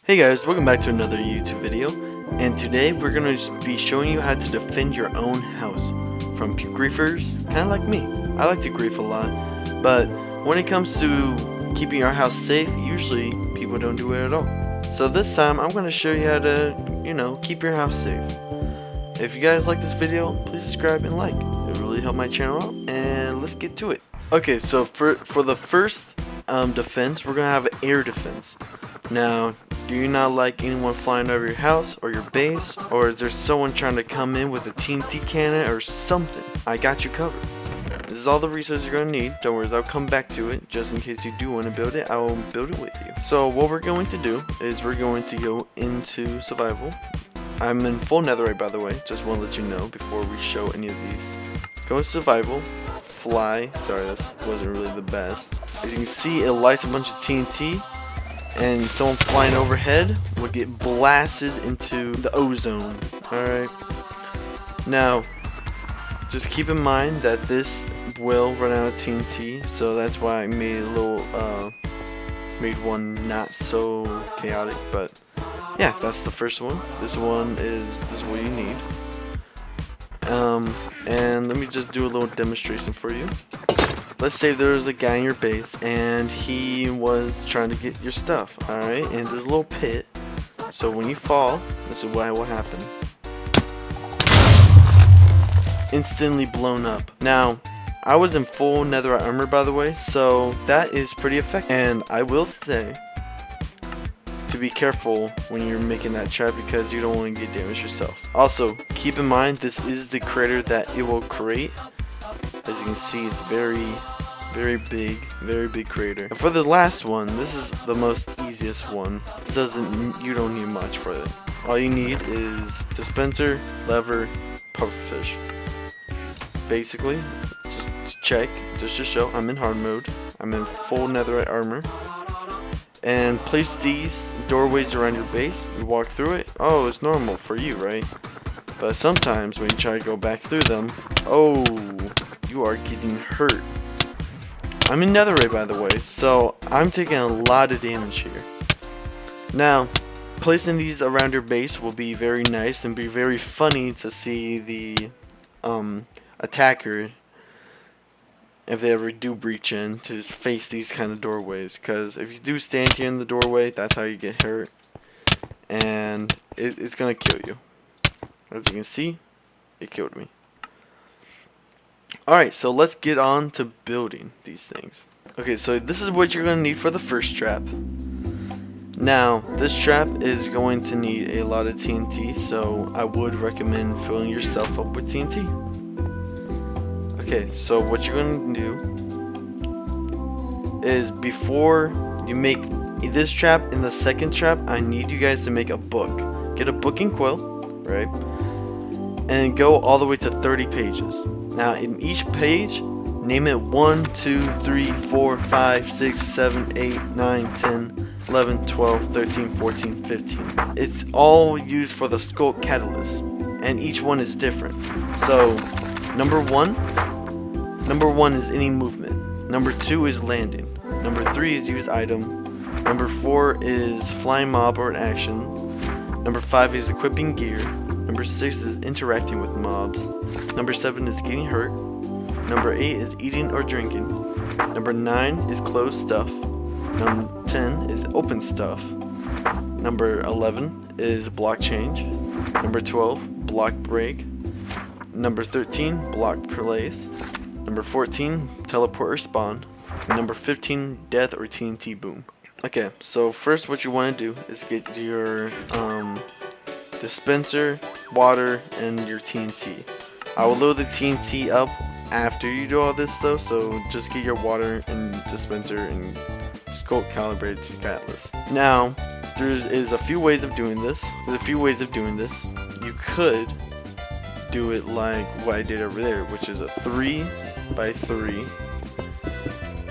Hey guys, welcome back to another YouTube video, and today we're going to be showing you how to defend your own house from griefers, kind of like me. I like to grief a lot, but when it comes to keeping our house safe, usually people don't do it at all. So this time I'm going to show you how to, keep your house safe. If you guys like this video, please subscribe and like. It will really help my channel out, and let's get to it. Okay, so for the first defense, we're going to have air defense. Now, do you not like anyone flying over your house or your base, or is there someone trying to come in with a TNT cannon or something? I got you covered. This is all the resources you're going to need. Don't worry, I'll come back to it. Just in case you do want to build it, I will build it with you. So what we're going to do is we're going to go into survival. I'm in full netherite, by the way. Just want to let you know before we show any of these. Go into survival. Fly. Sorry, that wasn't really the best. As you can see, it lights a bunch of TNT. And someone flying overhead will get blasted into the ozone. Alright. Now, just keep in mind that this will run out of TNT, so that's why I made a little, made one not so chaotic, but yeah, that's the first one. This is what you need. And let me just do a little demonstration for you. Let's say there was a guy in your base and he was trying to get your stuff, alright? And there's a little pit. So when you fall, this is what will happen. Instantly blown up. Now, I was in full netherite armor, by the way, so that is pretty effective. And I will say to be careful when you're making that trap because you don't want to get damaged yourself. Also, keep in mind this is the crater that it will create. As you can see, it's very big crater. And for the last one, this is the most easiest one. You don't need much for it. All you need is dispenser, lever, pufferfish. Basically, just check, just to show, I'm in hard mode. I'm in full netherite armor. And place these doorways around your base. You walk through it. Oh, it's normal for you, right? But sometimes when you try to go back through them, oh, you are getting hurt. I'm in netherite, by the way, so I'm taking a lot of damage here. Now, placing these around your base will be very nice and be very funny to see the attacker, if they ever do breach in, to face these kind of doorways. Because if you do stand here in the doorway, that's how you get hurt, and it's gonna kill you. As you can see, it killed me. Alright, so let's get on to building these things. Okay, so this is what you're going to need for the first trap. Now, this trap is going to need a lot of TNT, so I would recommend filling yourself up with TNT. Okay, so what you're going to do is before you make this trap and the second trap, I need you guys to make a book. Get a book and quill, right? And go all the way to 30 pages. Now, in each page, name it 1, 2, 3, 4, 5, 6, 7, 8, 9, 10, 11, 12, 13, 14, 15. It's all used for the sculpt catalyst, and each one is different. So, number one is any movement. Number 2 is landing. Number 3 is use item. Number 4 is flying mob or an action. Number 5 is equipping gear. Number 6 is interacting with mobs. Number 7 is getting hurt. Number 8 is eating or drinking. Number 9 is closed stuff. Number 10 is open stuff. Number 11 is block change. Number 12, block break. Number 13, block place. Number 14, teleport or spawn. And number 15, death or TNT boom. Okay, so first what you want to do is get your dispenser, water, and your TNT. I will load the TNT up after you do all this though, so just get your water and dispenser and sculpt calibrated to catalyst. Now, there is a few ways of doing this. You could do it like what I did over there, which is a 3 by 3.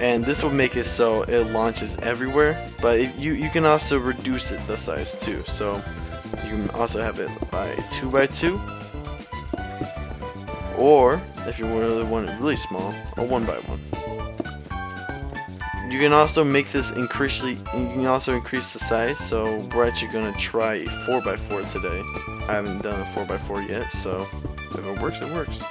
And this will make it so it launches everywhere, but you can also reduce the size too. So you can also have it by 2 by 2, or if you really want it really small, a 1 by 1. You can also make this you can also increase the size, so we're actually going to try a 4x4 today. I haven't done a 4x4 yet, so if it works, it works.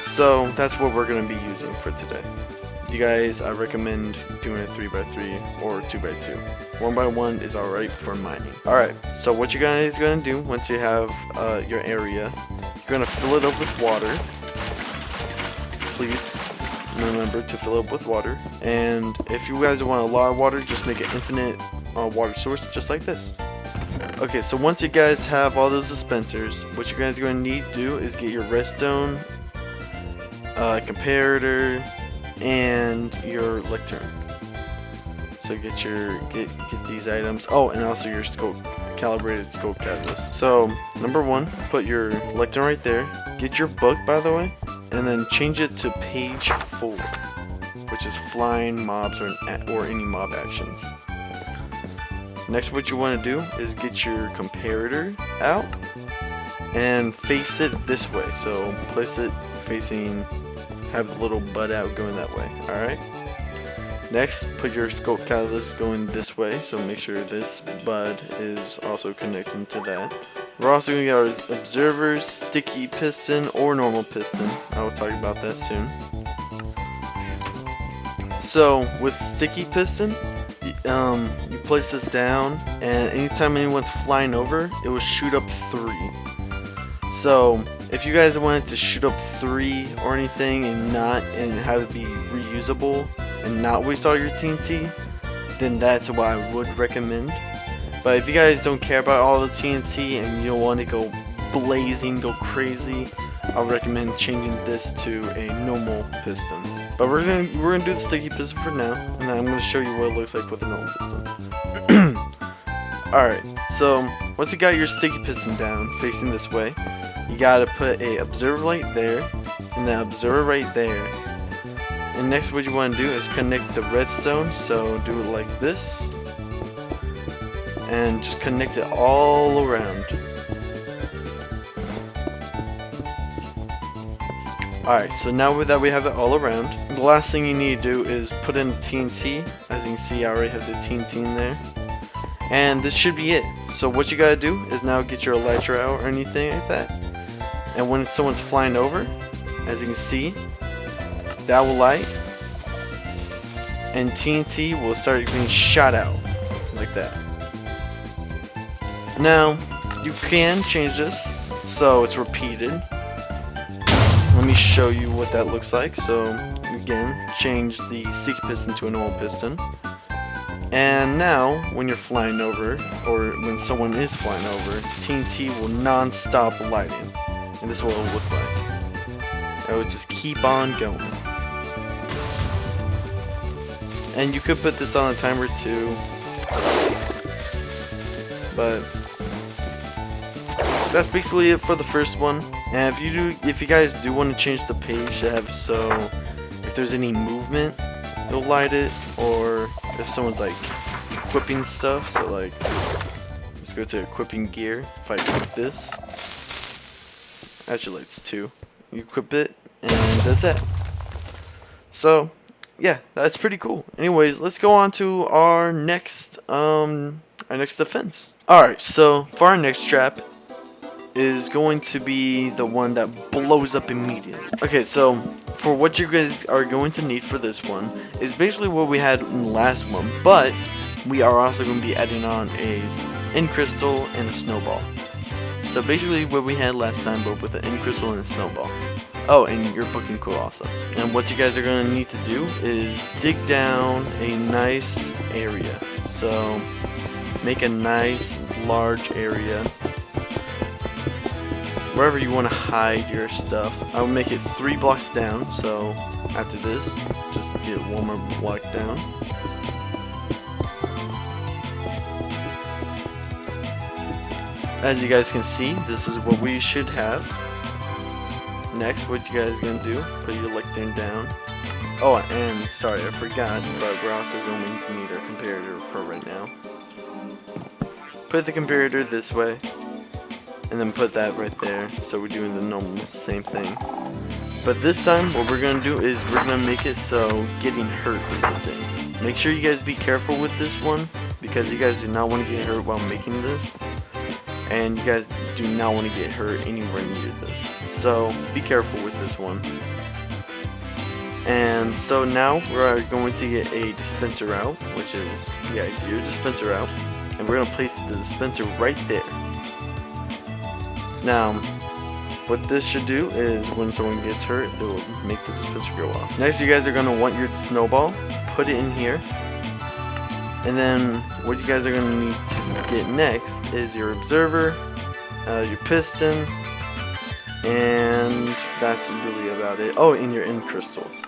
So that's what we're going to be using for today. You guys, I recommend doing a 3x3 or 2x2. 1x1 is alright for mining. Alright, so what you guys are going to do once you have your area, you're going to fill it up with water. Please remember to fill up with water. And if you guys want a lot of water, just make an infinite water source just like this. Okay, so once you guys have all those dispensers, what you guys are going to need to do is get your redstone, comparator, and your lectern. So get these items. Oh, and also your calibrated scope catalyst. So number 1, put your lectern right there. Get your book, by the way, and then change it to page 4, which is flying mobs or any mob actions. Next, what you want to do is get your comparator out and face it this way. So place it facing, have the little butt out going that way. Alright. Next, put your scope catalyst going this way, so make sure this bud is also connecting to that. We're also going to get our observers, sticky piston, or normal piston. I will talk about that soon. So, with sticky piston, you place this down, and anytime anyone's flying over, it will shoot up 3. So, if you guys wanted to shoot up 3 or anything and have it be reusable and not waste all your TNT, then that's what I would recommend. But if you guys don't care about all the TNT and you don't want to go blazing, go crazy, I would recommend changing this to a normal piston. But we're gonna do the sticky piston for now, and then I'm gonna show you what it looks like with a normal piston. Alright, so once you got your sticky piston down, facing this way, you gotta put a observer light there, and then observer right there. And next, what you want to do is connect the redstone, so do it like this, and just connect it all around. Alright, so now that we have it all around, the last thing you need to do is put in the TNT. As you can see, I already have the TNT in there. And this should be it. So what you gotta do is now get your elytra out or anything like that. And when someone's flying over, as you can see, that will light. And TNT will start being shot out. Like that. Now, you can change this so it's repeated. Let me show you what that looks like. So, again, change the sticky piston to a normal piston. And now, when you're flying over, or when someone is flying over, TNT will non-stop lighting. And this is what it will look like. It will just keep on going. And you could put this on a timer too. But that's basically it for the first one. And if you guys do want to change the page to have so if there's any movement, it'll light it, or if someone's like equipping stuff, so like let's go to equipping gear. If I equip this, actually lights too. You equip it and it does that. So yeah, that's pretty cool. Anyways, let's go on to our next defense. Alright, so for our next trap is going to be the one that blows up immediately. Okay, so for what you guys are going to need for this one is basically what we had in the last one, but we are also going to be adding on a end crystal and a snowball. So basically what we had last time, but with an end crystal and a snowball. Oh, and your booking cool also. And what you guys are going to need to do is dig down a nice area. So make a nice large area wherever you want to hide your stuff. I will make it 3 blocks down, so after this, just get one more block down. As you guys can see, this is what we should have. Next, what you guys are going to do, put your lectern down. Oh, and sorry, I forgot, but we're also going to need our comparator for right now. Put the comparator this way, and then put that right there, so we're doing the normal same thing. But this time, what we're gonna do is we're gonna make it so getting hurt is a thing. Make sure you guys be careful with this one, because you guys do not want to get hurt while making this. And you guys do not want to get hurt anywhere near this. So be careful with this one. And so now we're going to get a dispenser out, which is, yeah, your dispenser out. And we're gonna place the dispenser right there. Now, what this should do is when someone gets hurt, it will make the dispenser go off. Next, you guys are gonna want your snowball, put it in here. And then what you guys are going to need to get next is your observer, your piston, and that's really about it. Oh, and your end crystals.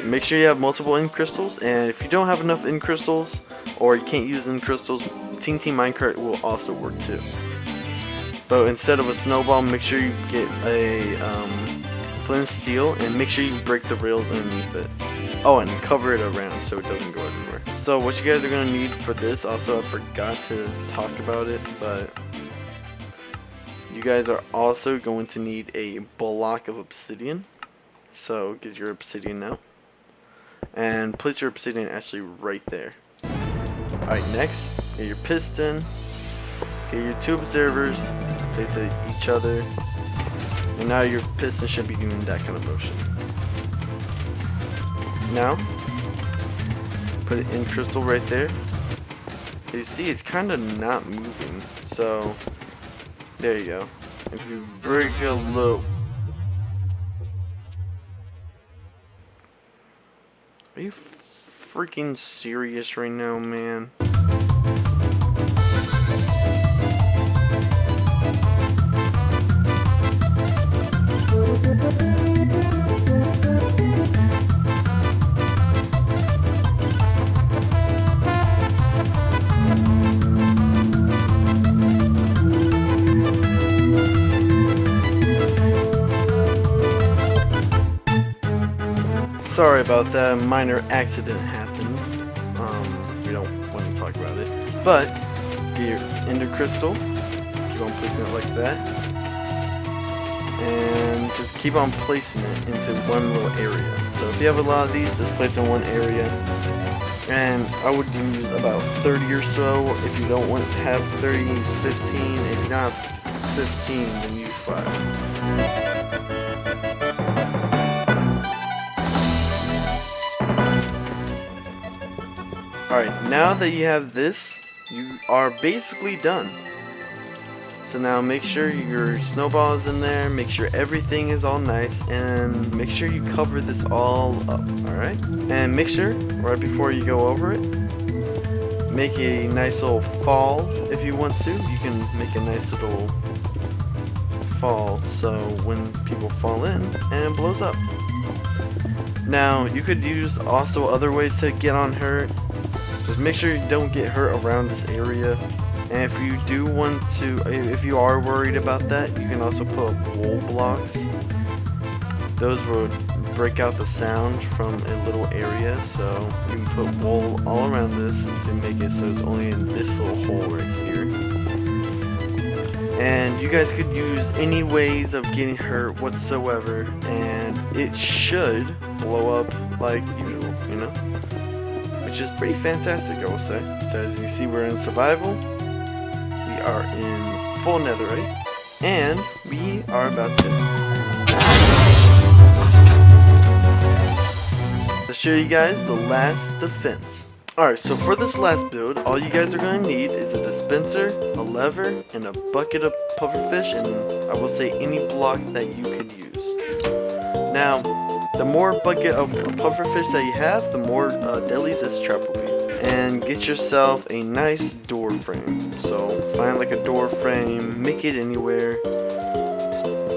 Make sure you have multiple end crystals, and if you don't have enough end crystals, or you can't use end crystals, TNT minecart will also work too. But instead of a snowball, make sure you get a flint and steel, and make sure you break the rails underneath it. Oh, and cover it around so it doesn't go everywhere. So what you guys are going to need for this, also I forgot to talk about it, but you guys are also going to need a block of obsidian. So get your obsidian out. And place your obsidian actually right there. Alright, next, get your piston. Get your two observers, face each other. And now your piston should be doing that kind of motion. Now, put it in crystal right there. You see, it's kind of not moving. So, there you go. If you break a little... Are you freaking serious right now, man? Sorry about that, a minor accident happened. We don't want to talk about it. But, get your ender crystal, keep on placing it like that. And just keep on placing it into one little area. So if you have a lot of these, just place in one area. And I would use about 30 or so. If you don't want to have 30, use 15. If you don't have 15, then use 5. Alright, now that you have this, you are basically done. So now make sure your snowball is in there, make sure everything is all nice, and make sure you cover this all up, alright? And make sure, right before you go over it, make a nice little fall if you want to. You can make a nice little fall so when people fall in, and it blows up. Now, you could use also other ways to get on hurt. Just make sure you don't get hurt around this area. And if you do want to, if you are worried about that, you can also put wool blocks. Those will break out the sound from a little area. So you can put wool all around this to make it so it's only in this little hole right here. And you guys could use any ways of getting hurt whatsoever, and it should blow up like usual, you know? Which is pretty fantastic, I will say. So as you see, we're in survival, we are in full netherite, and we are about to show you guys the last defense. Alright, so for this last build, all you guys are going to need is a dispenser, a lever, and a bucket of pufferfish, and I will say any block that you could use. Now, the more bucket of pufferfish that you have, the more deadly this trap will be. And get yourself a nice door frame. So find like a door frame, make it anywhere.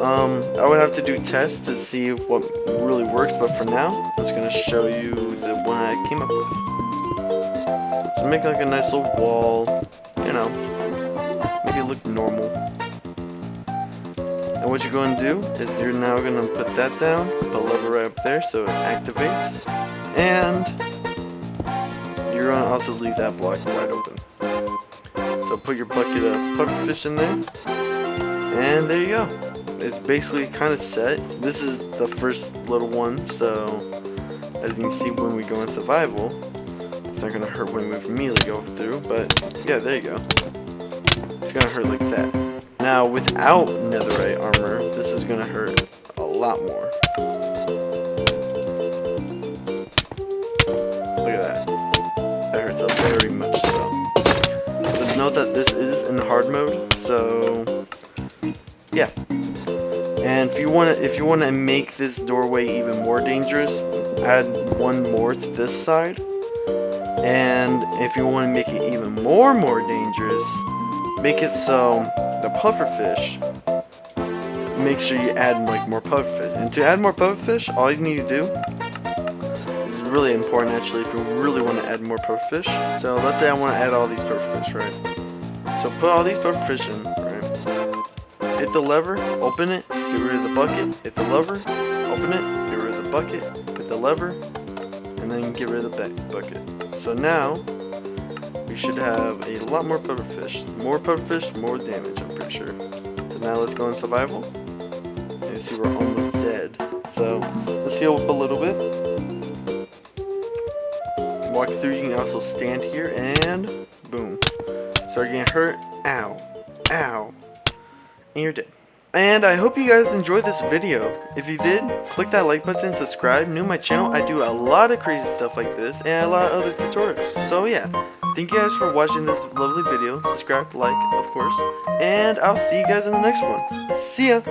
I would have to do tests to see what really works, but for now, I'm just going to show you the one I came up with. So make like a nice little wall, you know, make it look normal. And what you're going to do is you're now going to put that down, put a lever right up there so it activates, and you're going to also leave that block wide open. So put your bucket of pufferfish in there, and there you go. it's basically kind of set. This is the first little one, so as you can see, when we go in survival, it's not gonna hurt when we immediately go through. But yeah, there you go. It's gonna hurt like that. Now, without netherite armor, this is gonna hurt a lot more. Look at that. That hurts up very much so. Just note that this is in hard mode, so yeah. And if you wanna make this doorway even more dangerous, add one more to this side. And if you want to make it even more dangerous, make it so the pufferfish, make sure you add like more pufferfish. And to add more pufferfish, all you need to do is really important actually if you really want to add more pufferfish. So let's say I want to add all these pufferfish, right? So put all these pufferfish in, right? Hit the lever, open it, get rid of the bucket, hit the lever, open it, get rid of the bucket, hit the lever, and then get rid of the bucket. So now we should have a lot more pufferfish. More pufferfish, more damage, I'm pretty sure. So now let's go in survival. And you see we're almost dead. So let's heal up a little bit. Walk through, you can also stand here and boom. Start getting hurt. Ow. Ow. And you're dead. And I hope you guys enjoyed this video. If you did, click that like button, subscribe. New to my channel, I do a lot of crazy stuff like this and a lot of other tutorials. So yeah, thank you guys for watching this lovely video. Subscribe, like, of course. And I'll see you guys in the next one. See ya!